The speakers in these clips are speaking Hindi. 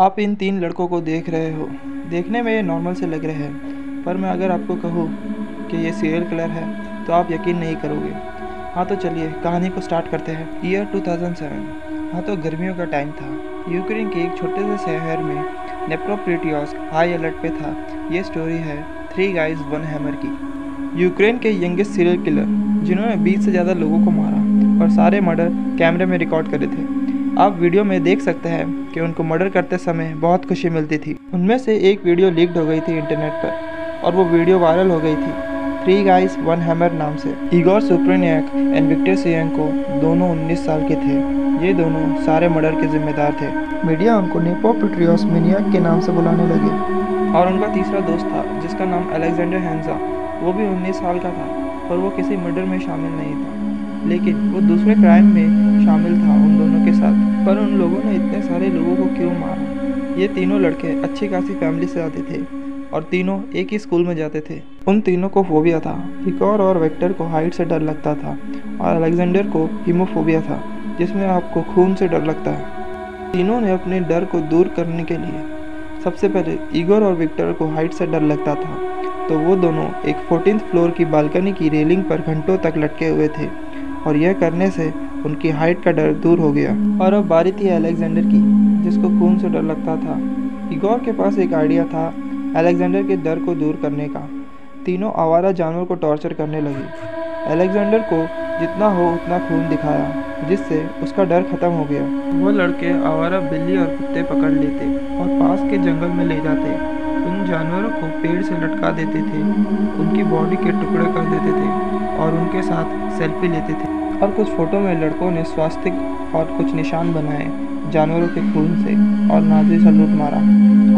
आप इन 3 लड़कों को देख रहे हो। देखने में ये नॉर्मल से लग रहे हैं, पर मैं अगर आपको कहूँ कि ये सीरियल किलर है तो आप यकीन नहीं करोगे। हाँ तो चलिए कहानी को स्टार्ट करते हैं। ईयर 2007। हाँ तो गर्मियों का टाइम था। यूक्रेन के एक छोटे से शहर में नेप्रोप्रिटियोस्क हाई अलर्ट पे था। ये स्टोरी है 3 गाइज 1 हैमर की। यूक्रेन के यंगेस्ट सीरियल किलर जिन्होंने 20 से ज़्यादा लोगों को मारा और सारे मर्डर कैमरे में रिकॉर्ड करे थे। आप वीडियो में देख सकते हैं कि उनको मर्डर करते समय बहुत खुशी मिलती थी। उनमें से एक वीडियो लीक्ड हो गई थी इंटरनेट पर और वो वीडियो वायरल हो गई थी 3 गाइज 1 हैमर नाम से। इगोर सुप्रेनियाक एंड विक्टर सियेंको दोनों 19 साल के थे। ये दोनों सारे मर्डर के जिम्मेदार थे। मीडिया उनको नेप्रोप्रिटियोस मैनियाक के नाम से बुलाने लगे। और उनका तीसरा दोस्त था जिसका नाम अलेक्जेंडर हैंजा। वो भी 19 साल का था, पर वो किसी मर्डर में शामिल नहीं था, लेकिन वो दूसरे क्राइम में शामिल था उन दोनों के साथ। पर उन लोगों ने इतने सारे लोगों को क्यों मारा? ये तीनों लड़के अच्छी खासी फैमिली से आते थे और तीनों एक ही स्कूल में जाते थे। उन तीनों को फोबिया था। इगोर और विक्टर को हाइट से डर लगता था और अलेक्जेंडर को हीमोफोबिया था, जिसमें आपको खून से डर लगता है। तीनों ने अपने डर को दूर करने के लिए सबसे पहले इगोर और विक्टर को हाइट से डर लगता था, तो वो दोनों एक 14th फ्लोर की बालकनी की रेलिंग पर घंटों तक लटके हुए थे और यह करने से उनकी हाइट का डर दूर हो गया। और अब बारी थी अलेक्जेंडर की, जिसको खून से डर लगता था। इगोर के पास एक आइडिया था अलेक्जेंडर के डर को दूर करने का। तीनों आवारा जानवर को टॉर्चर करने लगे। अलेक्जेंडर को जितना हो उतना खून दिखाया, जिससे उसका डर खत्म हो गया। वो लड़के आवारा बिल्ली और कुत्ते पकड़ लेते और पास के जंगल में ले जाते। उन जानवरों को पेड़ से लटका देते थे, उनकी बॉडी के टुकड़े कर देते थे और उनके साथ सेल्फी लेते थे। और कुछ फोटो में लड़कों ने स्वास्तिक और कुछ निशान बनाए जानवरों के खून से और नाजी सलूट मारा।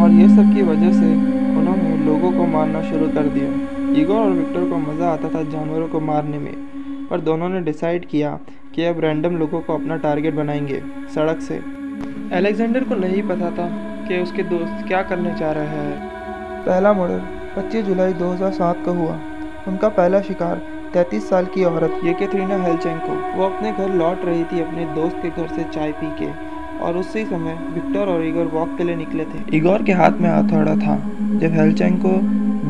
और ये सब की वजह से उन्होंने लोगों को मारना शुरू कर दिया। इगोर और विक्टर को मज़ा आता था जानवरों को मारने में, पर दोनों ने डिसाइड किया कि अब रैंडम लोगों को अपना टारगेट बनाएंगे सड़क से। अलेक्जेंडर को नहीं पता था कि उसके दोस्त क्या करने चाह रहे हैं। पहला मर्डर 25 जुलाई 2007 को हुआ। उनका पहला शिकार 33 साल की औरत येकाटेरिना हेलचेंको। वो अपने घर लौट रही थी अपने दोस्त के घर से चाय पी के, और उसी समय विक्टर और इगोर वॉक के लिए निकले थे। इगोर के हाथ में हथौड़ा था। जब हेलचेंको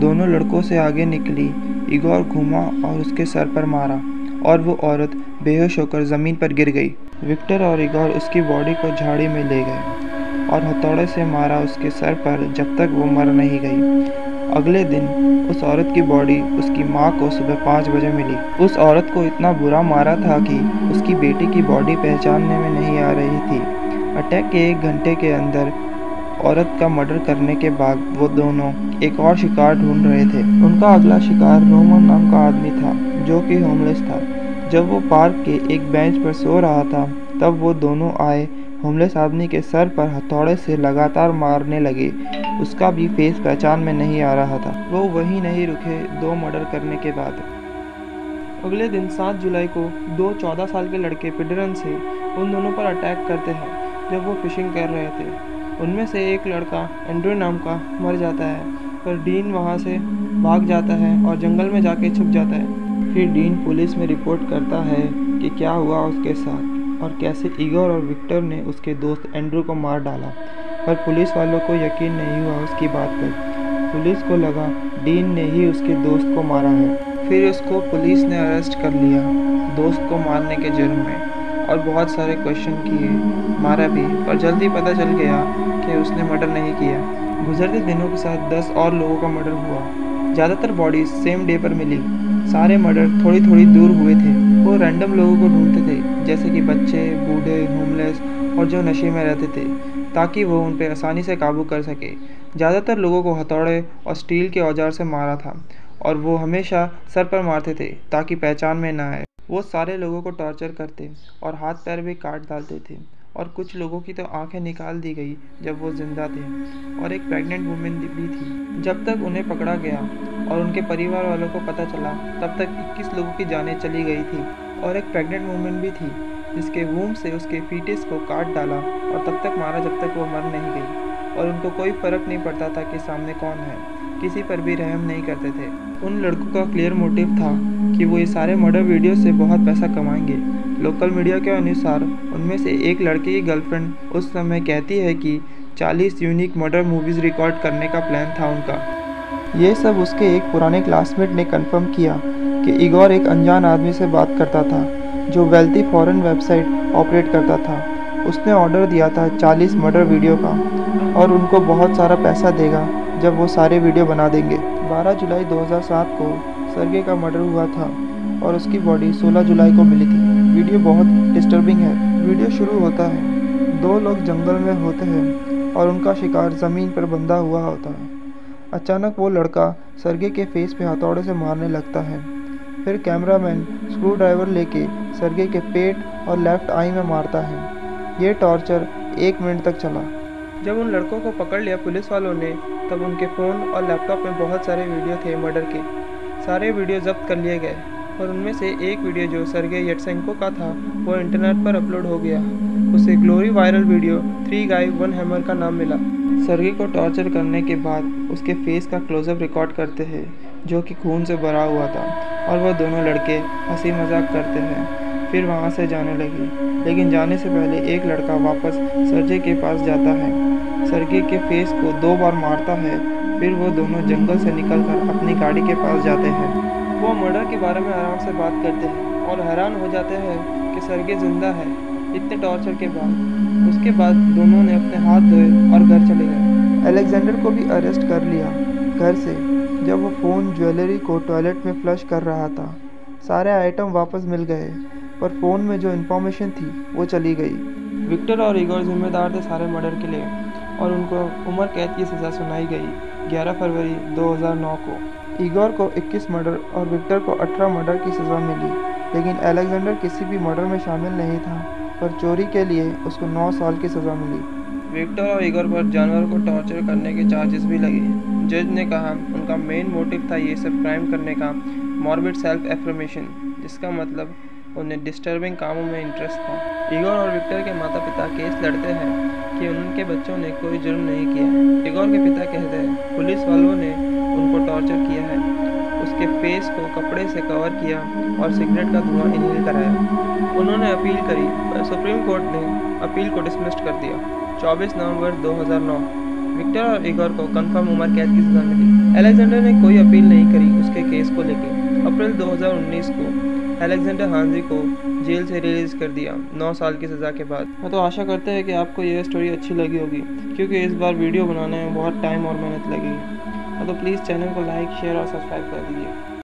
दोनों लड़कों से आगे निकली, इगोर घूमा और उसके सर पर मारा और वो औरत बेहोश होकर ज़मीन पर गिर गई। विक्टर और इगोर उसकी बॉडी को झाड़ी में ले गए और हथौड़े से मारा उसके सर पर जब तक वो मर नहीं गई। अगले दिन उस औरत की बॉडी उसकी माँ को सुबह 5 बजे मिली। उस औरत को इतना बुरा मारा था कि उसकी बेटी की बॉडी पहचानने में नहीं आ रही थी। अटैक के 1 घंटे के अंदर औरत का मर्डर करने के बाद वो दोनों एक और शिकार ढूंढ रहे थे। उनका अगला शिकार रोमन नाम का आदमी था, जो कि होमलेस था। जब वो पार्क के एक बेंच पर सो रहा था, तब वो दोनों आए होमलेस आदमी के सर पर हथौड़े से लगातार मारने लगे। उसका भी फेस पहचान में नहीं आ रहा था। वो वहीं नहीं रुके 2 मर्डर करने के बाद। अगले दिन 7 जुलाई को 2 14 साल के लड़के पिडरन से उन दोनों पर अटैक करते हैं जब वो फिशिंग कर रहे थे। उनमें से एक लड़का एंड्रू नाम का मर जाता है, पर डीन वहाँ से भाग जाता है और जंगल में जाके छुप जाता है। फिर डीन पुलिस में रिपोर्ट करता है कि क्या हुआ उसके साथ और कैसे इगोर और विक्टर ने उसके दोस्त एंड्रू को मार डाला। पर पुलिस वालों को यकीन नहीं हुआ उसकी बात पर। पुलिस को लगा डीन ने ही उसके दोस्त को मारा है। फिर उसको पुलिस ने अरेस्ट कर लिया दोस्त को मारने के जुर्म में और बहुत सारे क्वेश्चन किए, मारा भी, पर जल्दी पता चल गया कि उसने मर्डर नहीं किया। गुजरते दिनों के साथ 10 और लोगों का मर्डर हुआ। ज़्यादातर बॉडीज सेम डे पर मिली। सारे मर्डर थोड़ी थोड़ी दूर हुए थे। वो रैंडम लोगों को ढूंढते थे, जैसे कि बच्चे, बूढ़े, होमलेस और जो नशे में रहते थे, ताकि वो उन पर आसानी से काबू कर सके। ज़्यादातर लोगों को हथौड़े और स्टील के औजार से मारा था और वो हमेशा सर पर मारते थे ताकि पहचान में ना आए। वो सारे लोगों को टॉर्चर करते और हाथ पैर भी काट डालते थे, और कुछ लोगों की तो आंखें निकाल दी गई जब वो जिंदा थे, और एक प्रेग्नेंट वुमेन भी थी। जब तक उन्हें पकड़ा गया और उनके परिवार वालों को पता चला, तब तक 21 लोगों की जानें चली गई थी, और एक प्रेग्नेंट वुमेन भी थी जिसके वूम से उसके फीटिस को काट डाला और तब तक मारा जब तक वो मर नहीं गई। और उनको कोई फ़र्क नहीं पड़ता था कि सामने कौन है, किसी पर भी रहम नहीं करते थे। उन लड़कों का क्लियर मोटिव था कि वो ये सारे मर्डर वीडियो से बहुत पैसा कमाएंगे। लोकल मीडिया के अनुसार उनमें से एक लड़के की गर्लफ्रेंड उस समय कहती है कि 40 यूनिक मर्डर मूवीज़ रिकॉर्ड करने का प्लान था उनका। ये सब उसके एक पुराने क्लासमेट ने कंफर्म किया कि इगोर एक अनजान आदमी से बात करता था जो वेल्थी फॉरेन वेबसाइट ऑपरेट करता था। उसने ऑर्डर दिया था 40 मर्डर वीडियो का और उनको बहुत सारा पैसा देगा जब वो सारे वीडियो बना देंगे। 12 जुलाई 2007 को सर्गे का मर्डर हुआ था और उसकी बॉडी 16 जुलाई को मिली थी। वीडियो बहुत डिस्टर्बिंग है। वीडियो शुरू होता है, 2 लोग जंगल में होते हैं और उनका शिकार ज़मीन पर बंधा हुआ होता है। अचानक वो लड़का सर्गे के फेस पे हथौड़े से मारने लगता है। फिर कैमरामैन स्क्रू ड्राइवर लेके सर्गे के पेट और लेफ्ट आई में मारता है। ये टॉर्चर 1 मिनट तक चला। जब उन लड़कों को पकड़ लिया पुलिस वालों ने, तब उनके फ़ोन और लैपटॉप में बहुत सारे वीडियो थे मर्डर के। सारे वीडियो जब्त कर लिए गए और उनमें से एक वीडियो जो सर्गे येटसेंको का था वो इंटरनेट पर अपलोड हो गया। उसे ग्लोरी वायरल वीडियो 3 गाय 1 हैमर का नाम मिला। सर्गे को टॉर्चर करने के बाद उसके फेस का क्लोजअप रिकॉर्ड करते हैं जो कि खून से भरा हुआ था और वो दोनों लड़के हंसी मजाक करते हैं। फिर वहाँ से जाने लगी, लेकिन जाने से पहले एक लड़का वापस सर्गे के पास जाता है, सर्गे के फेस को 2 बार मारता है। फिर वो दोनों जंगल से निकलकर अपनी गाड़ी के पास जाते हैं। वो मर्डर के बारे में आराम से बात करते हैं और हैरान हो जाते हैं कि सर्गे जिंदा है इतने टॉर्चर के बाद। उसके बाद दोनों ने अपने हाथ धोए और घर चले गए। अलेक्जेंडर को भी अरेस्ट कर लिया घर से जब वो फ़ोन ज्वेलरी को टॉयलेट में फ्लश कर रहा था। सारे आइटम वापस मिल गए पर फ़ोन में जो इन्फॉर्मेशन थी वो चली गई। विक्टर और इगोर जिम्मेदार थे सारे मर्डर के लिए और उनको उम्र कैद की सज़ा सुनाई गई 11 फरवरी 2009 को। इगोर को 21 मर्डर और विक्टर को 18 मर्डर की सज़ा मिली, लेकिन अलेक्जेंडर किसी भी मर्डर में शामिल नहीं था पर चोरी के लिए उसको 9 साल की सज़ा मिली। विक्टर और इगोर पर जानवर को टॉर्चर करने के चार्जेस भी लगे। जज ने कहा उनका मेन मोटिव था ये सब क्राइम करने का मॉर्बिड सेल्फ एफर्मेशन, जिसका मतलब उन्हें डिस्टर्बिंग कामों में इंटरेस्ट था। इगोर और विक्टर के माता पिता केस लड़ते हैं कि उनके बच्चों ने कोई जुर्म नहीं किया है। इगोर के पिता कहते हैं पुलिस वालों ने उनको टॉर्चर किया है, उसके फेस को कपड़े से कवर किया और सिगरेट का धुआं इनहेल कराया। उन्होंने अपील करी पर सुप्रीम कोर्ट ने अपील को डिसमिस कर दिया। 24 नवंबर 2009 विक्टर और इगोर को कंफर्म उम्र कैद की सजा मिली। अलेक्जेंडर ने कोई अपील नहीं करी उसके केस को लेकर। अप्रैल 2019 को अलेक्जेंडर हांजी को जेल से रिलीज़ कर दिया 9 साल की सज़ा के बाद। मैं तो आशा करते हैं कि आपको ये स्टोरी अच्छी लगी होगी, क्योंकि इस बार वीडियो बनाने में बहुत टाइम और मेहनत लगी। तो प्लीज़ चैनल को लाइक, शेयर और सब्सक्राइब कर दीजिए।